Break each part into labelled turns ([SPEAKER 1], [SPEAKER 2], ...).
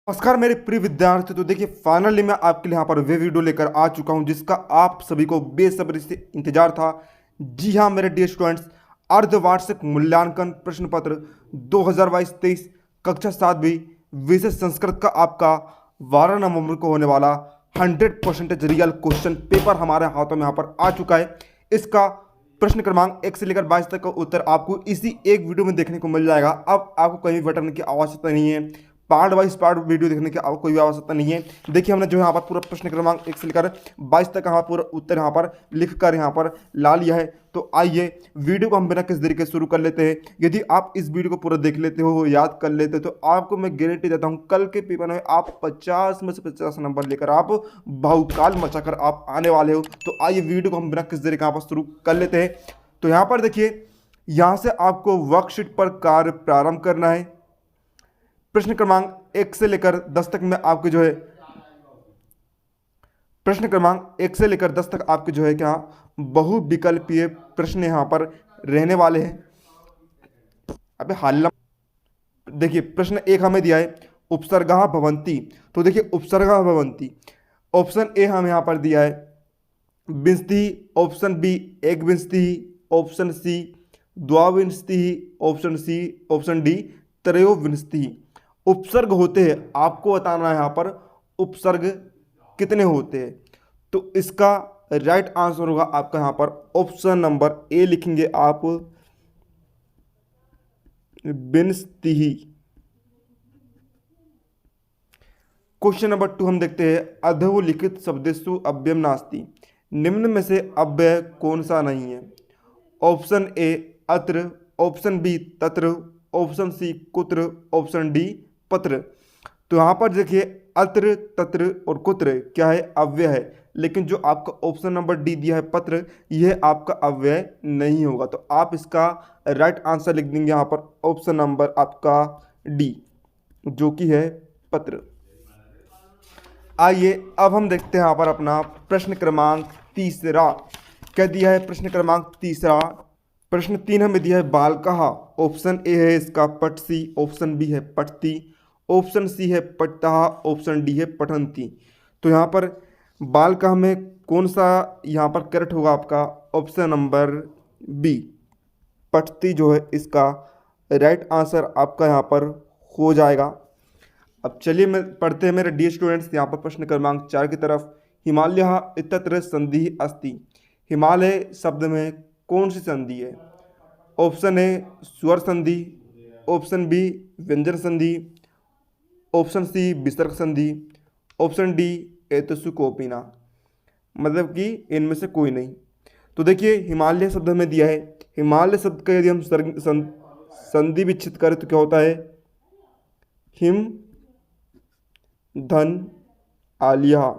[SPEAKER 1] नमस्कार मेरे प्रिय विद्यार्थी। तो देखिए फाइनली मैं आपके लिए यहाँ पर वे वीडियो लेकर आ चुका हूँ जिसका आप सभी को बेसब्री से इंतजार था। जी हाँ मेरे डियर स्टूडेंट्स, अर्धवार्षिक मूल्यांकन प्रश्न पत्र 2022-23 कक्षा 7वीं विषय संस्कृत का आपका 12 नवंबर को होने वाला 100% रियल क्वेश्चन पेपर हमारे हाथों में यहाँ पर आ चुका है। इसका प्रश्न क्रमांक 1 से लेकर 22 तक का उत्तर आपको इसी एक वीडियो में देखने को मिल जाएगा। अब आपको कहीं भी भटकने की आवश्यकता नहीं है, पार्ट वाइज पार्ट वीडियो देखने की आपको कोई भी आवश्यकता नहीं है। देखिए हमने जो यहाँ पर पूरा प्रश्न क्रमांक 1 से लेकर 22 तक यहाँ पूरा उत्तर यहाँ पर लिख कर यहाँ पर ला लिया है। तो आइए वीडियो को हम बिना किस तरीके से शुरू कर लेते हैं। यदि आप इस वीडियो को पूरा देख लेते हो, याद कर लेते हो, तो आपको मैं गारंटी देता हूँ कल के पेपर में आप 50 में से 50 नंबर लेकर आप बहुकाल मचाकर आप आने वाले हो। तो आइए वीडियो को हम बिना किस तरीके यहाँ पर शुरू कर लेते हैं। तो यहाँ पर देखिए, यहाँ से आपको वर्कशीट पर कार्य प्रारंभ करना है। प्रश्न क्रमांक 1 से लेकर 10 तक में आपके जो है प्रश्न क्रमांक 1 से लेकर 10 तक आपके जो है क्या बहुविकल्पीय प्रश्न यहाँ पर रहने वाले हैं। अबे हाल देखिए प्रश्न 1 हमें दिया है उपसर्गा भवंती। तो देखिए उपसर्गा भवंती, ऑप्शन ए हमें यहाँ पर दिया है विंशति, ऑप्शन बी एक विंशति, ऑप्शन सी द्वाविंशति, ऑप्शन डी त्रयोविंशति। उपसर्ग होते हैं, आपको बताना है यहाँ पर उपसर्ग कितने होते हैं। तो इसका राइट आंसर होगा आपका यहाँ पर ऑप्शन नंबर ए लिखेंगे आप विंशति। क्वेश्चन नंबर 2 हम देखते हैं अधोलिखित शब्देषु अव्ययम नास्ति। निम्न में से अव्यय कौन सा नहीं है। ऑप्शन ए अत्र, ऑप्शन बी तत्र, ऑप्शन सी कुत्र, ऑप्शन डी पत्र। तो यहाँ पर देखिए अत्र तत्र और कुत्र क्या है, अव्यय है। लेकिन जो आपका ऑप्शन नंबर डी दिया है पत्र, यह आपका अव्यय नहीं होगा। तो आप इसका राइट आंसर लिख देंगे यहाँ पर ऑप्शन नंबर आपका डी, जो कि है पत्र। आइए अब हम देखते हैं यहाँ पर अपना प्रश्न क्रमांक 3। क्या दिया है प्रश्न क्रमांक 3? प्रश्न 3 हमें दिया है बालकः। ऑप्शन ए है इसका पठसी, ऑप्शन बी है पठती, ऑप्शन सी है पठतः, ऑप्शन डी है पठन्ति। तो यहाँ पर बालकः में कौन सा यहाँ पर करेक्ट होगा आपका ऑप्शन नंबर बी, पठती जो है इसका राइट आंसर आपका यहाँ पर हो जाएगा। अब चलिए मैं पढ़ते हैं मेरे डियर स्टूडेंट्स यहाँ पर प्रश्न क्रमांक 4 की तरफ। हिमालय इत्यत्र संधि अस्ति। हिमालय शब्द में कौन सी संधि है। ऑप्शन ए स्वर संधि, ऑप्शन बी व्यंजन संधि, ऑप्शन सी विसर्ग संधि, ऑप्शन डी एतसु कोपिना। मतलब कि इनमें से कोई नहीं। तो देखिए हिमालय शब्द हमें दिया है, हिमालय शब्द का यदि हम संधि विच्छेद करें तो क्या होता है, हिम धन आलिया।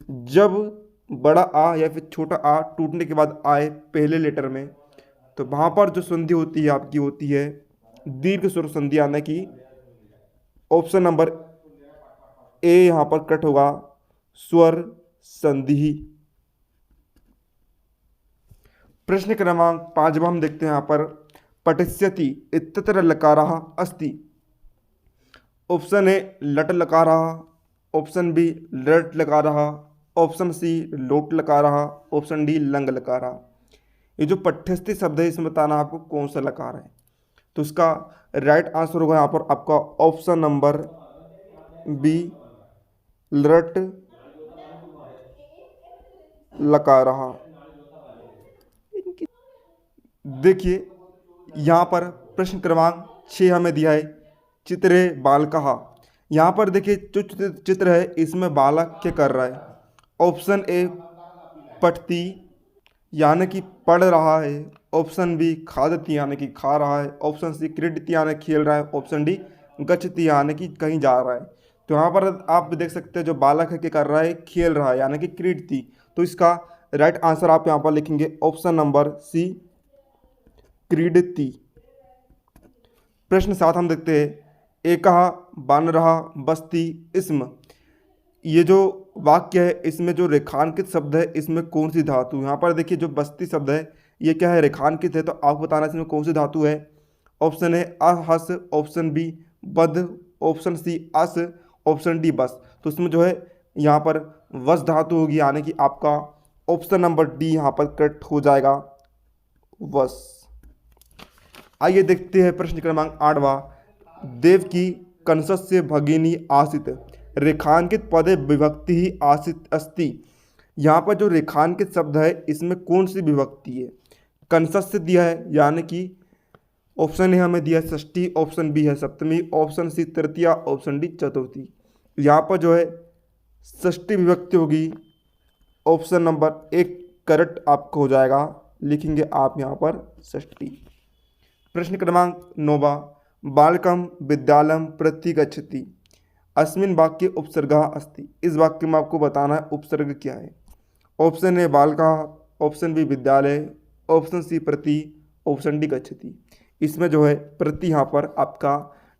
[SPEAKER 1] जब बड़ा आ या फिर छोटा आ टूटने के बाद आए पहले लेटर में, तो वहाँ पर जो संधि होती है आपकी होती है दीर्घ स्वर संधि, यानी कि ऑप्शन नंबर ए यहाँ पर कट होगा स्वर संधि। प्रश्न क्रमांक 5 हम देखते हैं यहाँ पर पठिष्यति इत्यत्र लकारः अस्ति। ऑप्शन ए लट लकारः, ऑप्शन बी लट लकारः, ऑप्शन सी लोट लकारः, ऑप्शन डी लंग लकारः। ये जो पठ्यस्थी शब्द है इसमें बताना आपको कौन सा लकार है। तो इसका राइट आंसर होगा यहाँ पर आपका ऑप्शन नंबर बी लट लकारः। देखिए यहाँ पर प्रश्न क्रमांक 6 हमें दिया है चित्रे बालकः। यहाँ पर देखिए जो चित्र है इसमें बालक क्या कर रहा है। ऑप्शन ए पठती यानी कि पढ़ रहा है, ऑप्शन बी खादती यानी कि खा रहा है, ऑप्शन सी क्रीडती यानी खेल रहा है, ऑप्शन डी गच्छति यानी कि कहीं जा रहा है। तो यहाँ पर आप देख सकते हैं जो बालक है क्या कर रहा है, खेल रहा है यानी कि क्रीडती। तो इसका राइट आंसर आप यहाँ पर लिखेंगे ऑप्शन नंबर सी क्रीडती। प्रश्न 7 हम देखते हैं एकः बानरः बस्ति स्म। ये जो वाक्य है इसमें जो रेखांकित शब्द है इसमें कौन सी धातु। यहाँ पर देखिए जो बस्ती शब्द है ये क्या है, रेखांकित है। तो आपको बताना है इसमें कौन सी धातु है। ऑप्शन ए आहस, ऑप्शन बी बद, ऑप्शन सी अस, ऑप्शन डी बस। तो इसमें जो है यहाँ पर वस धातु होगी, यानी कि आपका ऑप्शन नंबर डी यहाँ पर करेक्ट हो जाएगा, वस। आइए देखते हैं प्रश्न क्रमांक 8वां। देव की कंसस से भगिनी आसित, रेखांकित पदे विभक्ति ही आसित अस्ति। यहाँ पर जो रेखांकित शब्द है इसमें कौन सी विभक्ति है? कंसस से दिया है, यानी कि ऑप्शन ए हमें दिया है षष्ठी, ऑप्शन बी है सप्तमी, ऑप्शन सी तृतीया, ऑप्शन डी चतुर्थी। यहाँ पर जो है षष्ठी विभक्ति होगी, ऑप्शन नंबर एक करेक्ट आपको हो जाएगा, लिखेंगे आप यहाँ पर षष्ठी। प्रश्न क्रमांक 9वां। बालकम विद्यालयम प्रति गच्छति, अस्मिन वाक्ये उपसर्गः अस्ति। इस वाक्य में आपको बताना है उपसर्ग क्या है। ऑप्शन ए बालकः, ऑप्शन बी विद्यालय, ऑप्शन सी प्रति, ऑप्शन डी गच्छति। इसमें जो है प्रति यहाँ पर आपका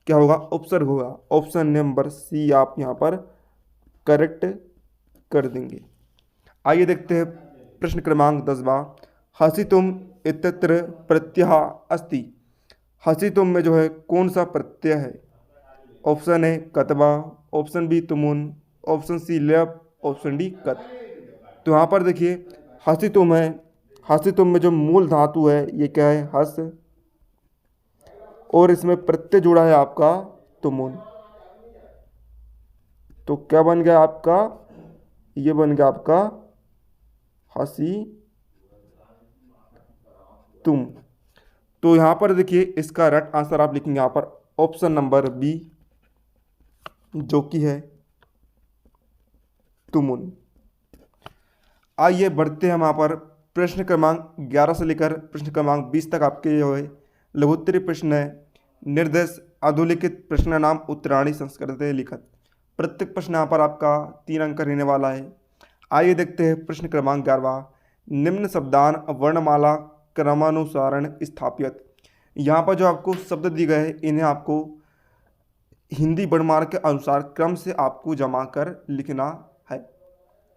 [SPEAKER 1] क्या होगा? उपसर्ग होगा। ऑप्शन नंबर सी आप यहाँ पर करेक्ट कर देंगे। आइए देखते हैं प्रश्न क्रमांक 10वां। हसितुम इत्यत्र प्रत्यय अस्ति, हसितुम में जो है कौन सा प्रत्यय है? ऑप्शन ए कतवा, ऑप्शन बी तुमुन, ऑप्शन सी लप, ऑप्शन डी कत। तो यहाँ पर देखिए हसितुम है, हसितुम में जो मूल धातु है ये क्या है? हस, और इसमें प्रत्यय जुड़ा है आपका तुमुन। तो क्या बन गया आपका? ये बन गया आपका हसी तुम। तो यहाँ पर देखिए इसका राइट आंसर आप लिखेंगे यहाँ पर ऑप्शन नंबर बी, जो कि है तुमुन। आइए बढ़ते हैं हम यहाँ पर प्रश्न क्रमांक 11 से लेकर प्रश्न क्रमांक 20 तक आपके जो है लघुत्तरीय प्रश्न है। निर्देश अधोलिखित प्रश्न नाम उत्तराणी संस्कृत लिखत। प्रत्येक प्रश्न यहाँ पर आपका 3 अंक का रहने वाला है। आइए देखते हैं प्रश्न क्रमांक 11वां। निम्न शब्दान वर्णमाला क्रमानुसारण स्थापित। यहाँ पर जो आपको शब्द दिए गए हैं इन्हें आपको हिंदी वर्णमाला के अनुसार क्रम से आपको जमा कर लिखना है।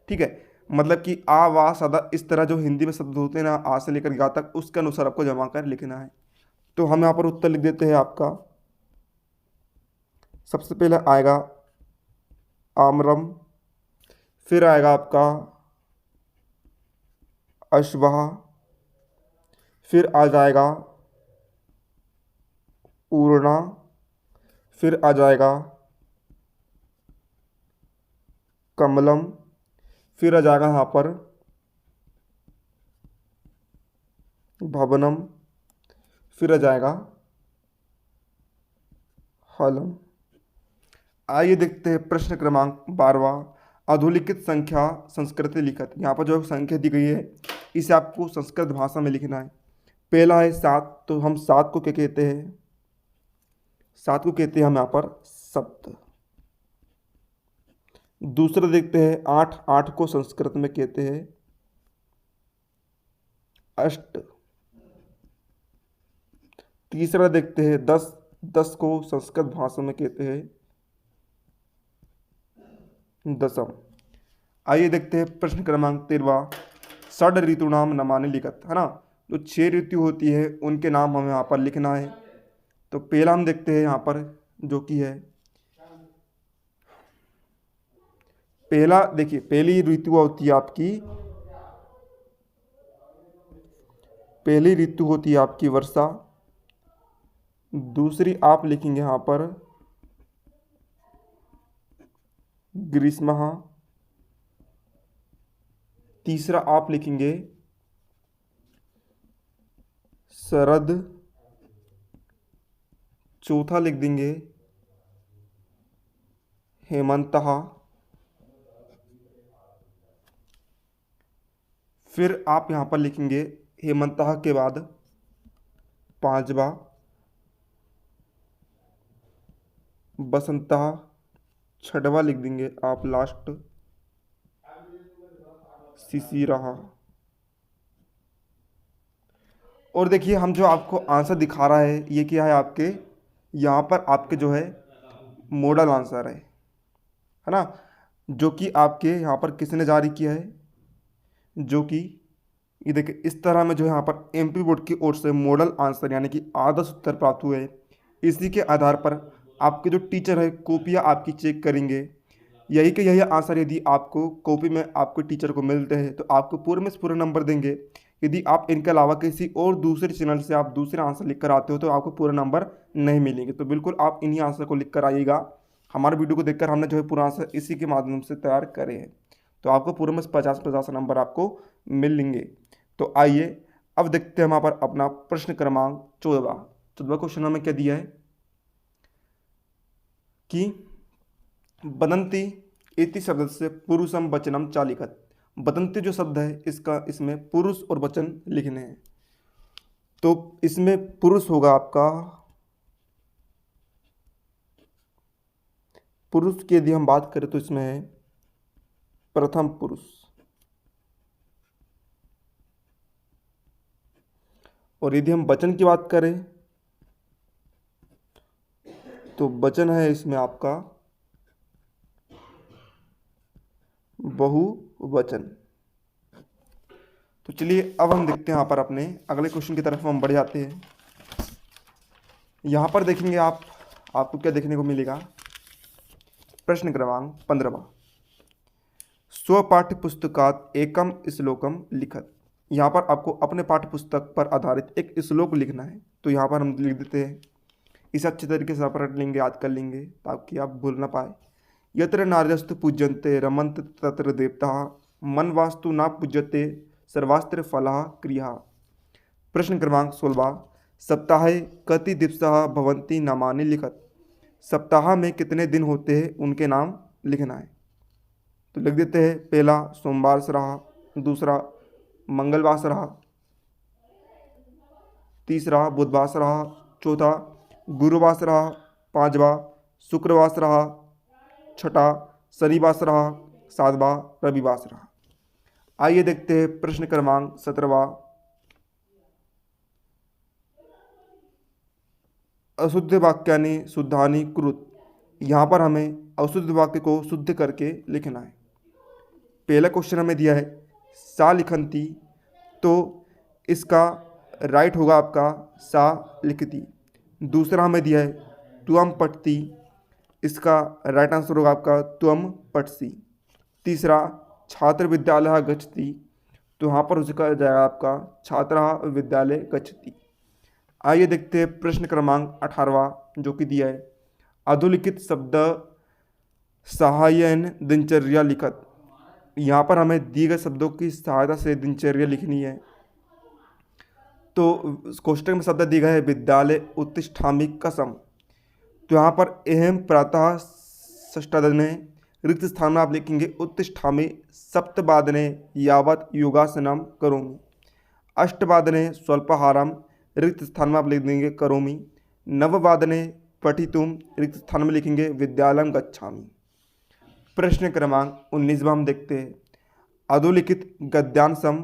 [SPEAKER 1] ठीक है, मतलब कि आ वा सदा इस तरह जो हिंदी में शब्द होते हैं ना, आ से लेकर गा तक, उसके अनुसार आपको जमा कर लिखना है। तो हम यहाँ पर उत्तर लिख देते हैं आपका। सबसे पहले आएगा आम्रम, फिर आएगा आपका अश्वः, फिर आ जाएगा ऊर्णा, फिर आ जाएगा कमलम, फिर आ जाएगा यहाँ पर भवनम, फिर आ जाएगा हलम। आइए देखते हैं प्रश्न क्रमांक 12वां। अधोलिखित संख्या संस्कृत लिखत। यहाँ पर जो संख्या दी गई है इसे आपको संस्कृत भाषा में लिखना है। पहला है 7, तो हम 7 को क्या कहते हैं? 7 को कहते हैं हम यहाँ पर सप्त। दूसरा देखते हैं 8, 8 को संस्कृत में कहते हैं अष्ट। तीसरा देखते हैं 10, 10 को संस्कृत भाषा में कहते हैं दशम। आइए देखते हैं प्रश्न क्रमांक 13वां। षड ऋतु नाम नमानि लिखत, है ना। जो 6 ऋतु होती है उनके नाम हमें यहाँ पर लिखना है। तो पहला हम देखते हैं यहाँ पर जो कि है पहला, देखिए पहली ऋतु होती है आपकी, पहली ऋतु होती है आपकी वर्षा। दूसरी आप लिखेंगे यहाँ पर ग्रीष्मः। तीसरा आप लिखेंगे शरद। चौथा लिख देंगे हेमंतः। फिर आप यहाँ पर लिखेंगे हेमंतः के बाद 5वां बसंतः। 6वां लिख देंगे आप लास्ट शिशिरः। और देखिए हम जो आपको आंसर दिखा रहा है ये क्या है आपके, यहाँ पर आपके जो है मॉडल आंसर है ना, जो कि आपके यहाँ पर किसने जारी किया है, जो कि ये देखिए इस तरह में जो है यहाँ पर एमपी बोर्ड की ओर से मॉडल आंसर यानी कि आदर्श उत्तर प्राप्त हुए। इसी के आधार पर आपके जो टीचर है कॉपियाँ आपकी चेक करेंगे। यही के यही आंसर यदि आपको कॉपी में आपको टीचर को मिलते हैं तो आपको पूरे में से पूरे नंबर देंगे। यदि आप इनके अलावा किसी और दूसरे चैनल से आप दूसरे आंसर लिख कर आते हो तो आपको पूरे नंबर नहीं मिलेंगे। तो बिल्कुल आप इन्हीं आंसर को लिख कर आइएगा। हमारे वीडियो को देखकर हमने जो है पूरा आंसर इसी के माध्यम से तैयार करे हैं। तो आपको पूरे में 50-50 नंबर आपको मिलेंगे। तो आइए अब देखते हैं वहाँ पर अपना प्रश्न क्रमांक 14 क्वेश्चन हमें क्या दिया है कि बदंती इति शब्द से पुरुषम वचनम चालिकत। बदंती जो शब्द है इसका इसमें पुरुष और वचन लिखने हैं। तो इसमें पुरुष होगा आपका, पुरुष की यदि हम बात करें तो इसमें है प्रथम पुरुष, और यदि हम वचन की बात करें तो वचन है इसमें आपका बहुवचन। तो चलिए अब हम देखते हैं यहाँ पर अपने अगले क्वेश्चन की तरफ हम बढ़ जाते हैं। यहाँ पर देखेंगे आपको क्या देखने को मिलेगा। प्रश्न क्रमांक 15 स्वपाठ्य पुस्तकात एकम श्लोकम लिखत। यहाँ पर आपको अपने पाठ्य पुस्तक पर आधारित एक श्लोक लिखना है। तो यहाँ पर हम लिख देते हैं, इसे अच्छे तरीके से आप रट लेंगे, याद कर लेंगे ताकि आप भूल ना पाए। यत्र नार्यस्तु पूज्यन्ते रमन्त तत्र देवताः मन वास्तु न पूज्यते सर्वास्त्र फलाः क्रिया। प्रश्न क्रमांक 16 सप्ताहे कति दिवसाः भवन्ति नामानि लिखत। सप्ताह में कितने दिन होते हैं उनके नाम लिखना है। तो लिख देते हैं, पहला सोमवार से रहा, दूसरा मंगलवार से रहा, तीसरा बुधवार से रहा, चौथा गुरुवार से रहा, पांचवा शुक्रवार से रहा, छठा शनिवार से रहा, सातवां रविवार से रहा। आइए देखते हैं प्रश्न क्रमांक 17 अशुद्ध वाक्यानि शुद्धानि कुरुत। यहाँ पर हमें अशुद्ध वाक्य को शुद्ध करके लिखना है। पहला क्वेश्चन हमें दिया है सा लिखंती, तो इसका राइट होगा आपका सा लिखती। दूसरा हमें दिया है त्वम पठती, इसका राइट आंसर होगा आपका त्वम पठसी। तीसरा छात्र विद्यालय गच्छति, तो यहाँ पर उसका जाएगा आपका छात्रः विद्यालय गच्छति। आइए देखते हैं प्रश्न क्रमांक 18 जो कि दिया है अधोलिखित शब्द सहायन दिनचर्या लिखत। यहाँ पर हमें दिए गए शब्दों की सहायता से दिनचर्या लिखनी है। तो कोष्टक में शब्द दिया गया है विद्यालय उत्तिष्ठामि कसम। तो यहाँ पर अहम प्रातः षष्ठादने रिक्त स्थान में आप लिखेंगे उत्तिष्ठामि, सप्तवादने यावत योगासनम करोमि, अष्टवादने स्वल्पाहारम रिक्त स्थान में आप लिख देंगे करोमि, नववादने पठितुम रिक्त स्थान में लिखेंगे विद्यालयम गच्छामि। प्रश्न क्रमांक 19 हम देखते हैं अधोलिखित गद्यांशम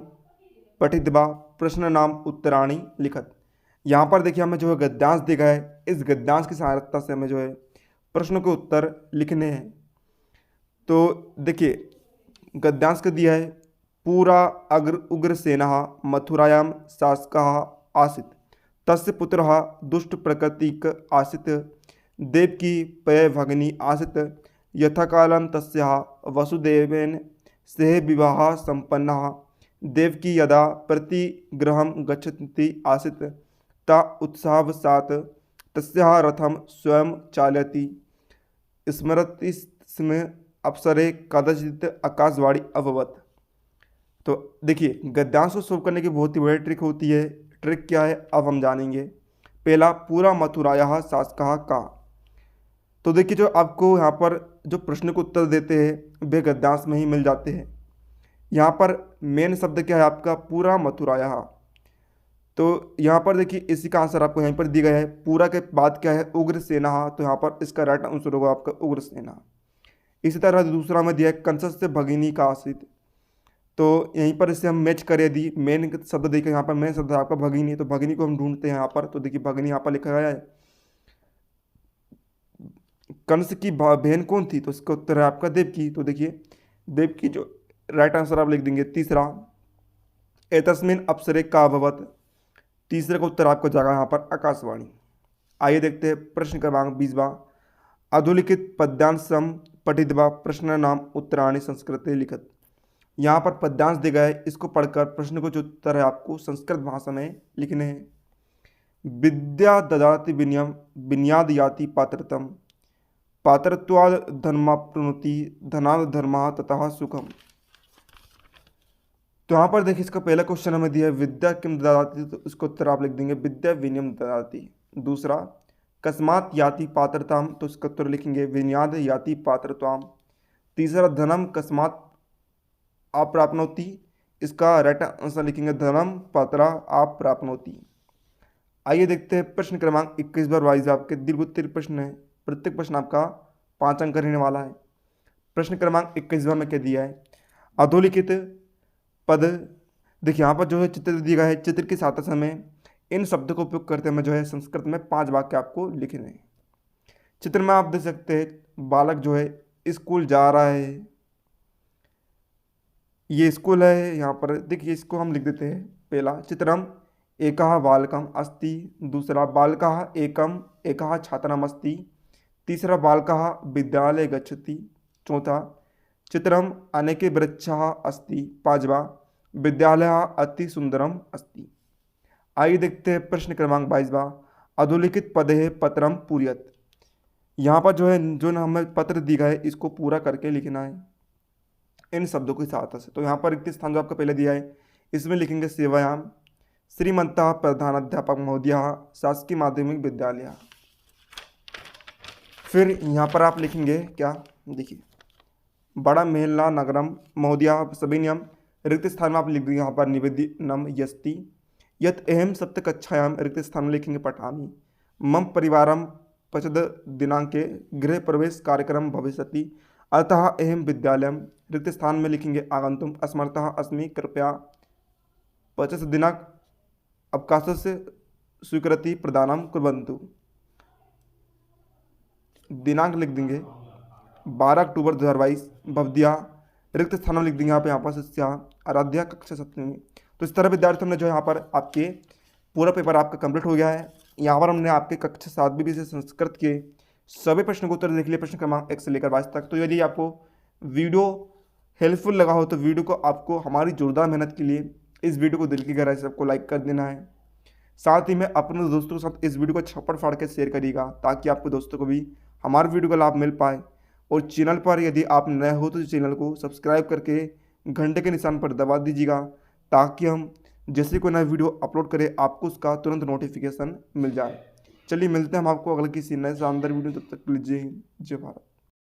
[SPEAKER 1] पठित्वा प्रश्न नाम उत्तराणी लिखत। यहाँ पर देखिए हमें जो है गद्यांश दिया है, इस गद्यांश की सहायता से हमें जो है प्रश्नों के उत्तर लिखने हैं। तो देखिए गद्यांश का दिया है पूरा उग्रसेनः मथुरायां शासकः आसीत्, तस्य पुत्रः दुष्ट प्रकृतिक आसीत्, देवकी पय भगिनी आसीत्, यथाकालं तस्याः वसुदेवेन सह विवाहः सम्पन्नः, देवकी यदा प्रतिगृहं गच्छति आसीत् ता उत्साहवशात् तस्याः रथं स्वयं चालयति, स्मरति स्म अप्सरे कदाचित् आकाशवाणी अभवत्। तो देखिए गद्यांश को सोल्व करने की बहुत ही बड़ी ट्रिक होती है। ट्रिक क्या है अब हम जानेंगे। पहला पूरा मथुराया शासकः का। तो देखिए जो आपको यहाँ पर जो प्रश्न को उत्तर देते हैं वे गद्यांश में ही मिल जाते हैं। यहाँ पर मेन शब्द क्या है आपका पूरा मथुराया। तो यहाँ पर देखिए इसी का आंसर आपको यहाँ पर दिया गया है। पूरा के बाद क्या है उग्रसेना, तो यहाँ पर इसका राइट आंसर होगा आपका उग्रसेना। इसी तरह दूसरा में दिया है कंसस से भगिनी का आश्रित, तो यहीं पर इससे हम मैच करें यदि मेन शब्द देखिए यहाँ पर मेन शब्द है आपका भगिनी, तो भगिनी को हम ढूंढते हैं यहाँ पर। तो देखिए भगिनी यहाँ पर लिखा गया है कंस की बहन कौन थी, तो इसका उत्तर है आपका देवकी। तो देखिए देवकी जो राइट आंसर आप लिख देंगे। तीसरा एतस्मिन अप्सरे का अभवत, तीसरे का उत्तर आपको जाएगा यहाँ पर आकाशवाणी। आइए देखते हैं प्रश्न क्रमांक 20 अधोलिखित पद्यांशम पठित्वा प्रश्न नाम उत्तराणि संस्कृते लिखत। यहाँ पर पद्यांश दिया गया है, इसको पढ़कर प्रश्न को जो उत्तर है आपको संस्कृत भाषा में लिखने हैं। विद्या ददाति विनयम विन्याद याति पात्रतम पात्रत्वाद धर्माप्नोति धनाद धर्मा ततः सुखम। तो यहाँ पर देखिए इसका पहला क्वेश्चन हमें दिया है विद्या किम ददाति, तो इसको उत्तर आप लिख देंगे विद्या विनयम ददाति। दूसरा कस्मात याति पात्रताम, तो इसका उत्तर लिखेंगे विन्याद याति पात्रताम। तीसरा धनम कस्मात अप्राप्नोति, इसका राइट आंसर लिखेंगे धनम पात्रा अप्राप्नोति। आइए देखते हैं प्रश्न क्रमांक 21 बार वाइज आपके दीर्घोत्तरीय प्रश्न है, प्रत्येक प्रश्न आपका 5 अंक रहने वाला है। प्रश्न क्रमांक 21 बार में क्या दिया है, अधोलिखित पद, देखिए यहाँ पर जो है चित्र दिया गया है, चित्र की सहायता से हमें इन शब्दों का उपयोग करते हमें जो है संस्कृत में 5 वाक्य आपको लिखने हैं। चित्र में आप देख सकते हैं बालक जो है स्कूल जा रहा है, ये स्कूल है। यहाँ पर देखिए इसको हम लिख देते हैं। पहला चित्रम एकः बालकम अस्ति, दूसरा बालकः एकम एकः छात्रम अस्ति, तीसरा बालकः विद्यालय गच्छति, चौथा चित्रम अनेके वृक्षः अस्ति, पांचवा विद्यालयः अति सुंदरम अस्ति। आइए देखते हैं प्रश्न क्रमांक 22वां, अधोलिखित पदे पत्रम पूर्यत। यहाँ पर जो है जो हमें पत्र दिया है इसको पूरा करके लिखना है इन शब्दों की सहायता से। तो यहाँ पर रिक्त स्थान जो आपका पहले दिया है इसमें लिखेंगे सेवायाम श्रीमंतः प्रधानाध्यापक महोदय शासकीय माध्यमिक विद्यालय। फिर यहाँ पर आप लिखेंगे क्या, देखिए बड़ा मेहला नगरम महोदय सभी नियम। रिक्त स्थान में आप लिख देंगे यहाँ पर निवेदनम यस्ति। यत अहम सप्त कक्षायाम, रिक्त स्थान में लिखेंगे पठामि। मम परिवारम 15 दिनांके गृह प्रवेश कार्यक्रम भविष्यति, अतः अहम विद्यालयम। रिक्त स्थान में लिखेंगे आगंतुम असमर्थः अस्मि, कृपया 25 दिनांक अवकाशस्य स्वीकृति प्रदानम कुर्वन्तु। दिनांक लिख देंगे 12 अक्टूबर 2022 भवद्या। रिक्त स्थान में लिख देंगे यहाँ पर शिष्या आराध्या कक्षा 7वीं। तो इस तरह विद्यार्थियों ने जो यहाँ पर आपके पूरा पेपर आपका कंप्लीट हो गया है। यहाँ पर हमने आपके कक्षा 7वीं विषय संस्कृत के सभी प्रश्नों को उत्तर देख लिए, प्रश्न क्रमांक 1 से लेकर 22 तक। तो यदि आपको वीडियो हेल्पफुल लगा हो तो वीडियो को आपको हमारी जोरदार मेहनत के लिए इस वीडियो को दिल की गहराई से आपको लाइक कर देना है। साथ ही में अपने दोस्तों के साथ इस वीडियो को छप्पड़ फाड़ के शेयर करिएगा ताकि आपके दोस्तों को भी हमारे वीडियो का लाभ मिल पाए। और चैनल पर यदि आप नए हो तो चैनल को सब्सक्राइब करके घंटे के निशान पर दबा दीजिएगा ताकि हम जैसे कोई नया वीडियो अपलोड करें आपको उसका तुरंत नोटिफिकेशन मिल जाए। चलिए मिलते हैं हम आपको अगले किसी नए शानदार वीडियो, तब तक लीजिए जय भारत।